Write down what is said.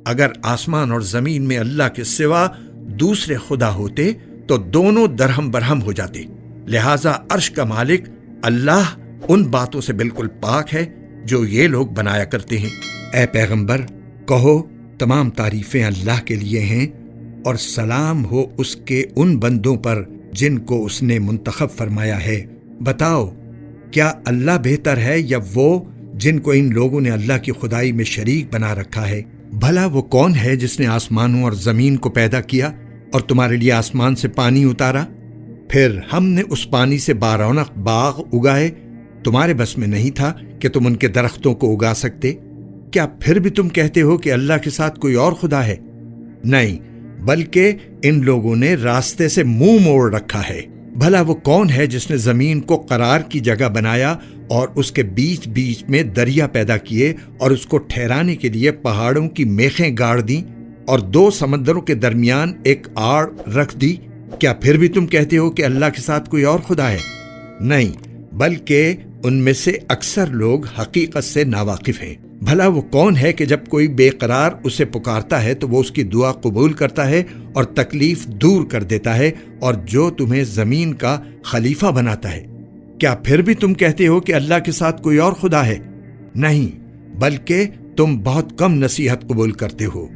اگر آسمان اور زمین میں اللہ کے سوا دوسرے خدا ہوتے تو دونوں درہم برہم ہو جاتے، لہذا عرش کا مالک اللہ ان باتوں سے بالکل پاک ہے جو یہ لوگ بنایا کرتے ہیں۔ اے پیغمبر کہو تمام تعریفیں اللہ کے لیے ہیں اور سلام ہو اس کے ان بندوں پر جن کو اس نے منتخب فرمایا ہے۔ بتاؤ کیا اللہ بہتر ہے یا وہ جن کو ان لوگوں نے اللہ کی خدائی میں شریک بنا رکھا ہے؟ بھلا وہ کون ہے جس نے آسمانوں اور زمین کو پیدا کیا اور تمہارے لیے آسمان سے پانی اتارا؟ پھر ہم نے اس پانی سے بارونق باغ اگائے، تمہارے بس میں نہیں تھا کہ تم ان کے درختوں کو اگا سکتے؟ کیا پھر بھی تم کہتے ہو کہ اللہ کے ساتھ کوئی اور خدا ہے؟ نہیں، بلکہ ان لوگوں نے راستے سے منہ موڑ رکھا ہے۔ بھلا وہ کون ہے جس نے زمین کو قرار کی جگہ بنایا اور اس کے بیچ بیچ میں دریا پیدا کیے اور اس کو ٹھہرانے کے لیے پہاڑوں کی میخیں گاڑ دیں اور دو سمندروں کے درمیان ایک آڑ رکھ دی؟ کیا پھر بھی تم کہتے ہو کہ اللہ کے ساتھ کوئی اور خدا ہے؟ نہیں، بلکہ ان میں سے اکثر لوگ حقیقت سے ناواقف ہیں۔ بھلا وہ کون ہے کہ جب کوئی بے قرار اسے پکارتا ہے تو وہ اس کی دعا قبول کرتا ہے اور تکلیف دور کر دیتا ہے، اور جو تمہیں زمین کا خلیفہ بناتا ہے؟ کیا پھر بھی تم کہتے ہو کہ اللہ کے ساتھ کوئی اور خدا ہے؟ نہیں، بلکہ تم بہت کم نصیحت قبول کرتے ہو۔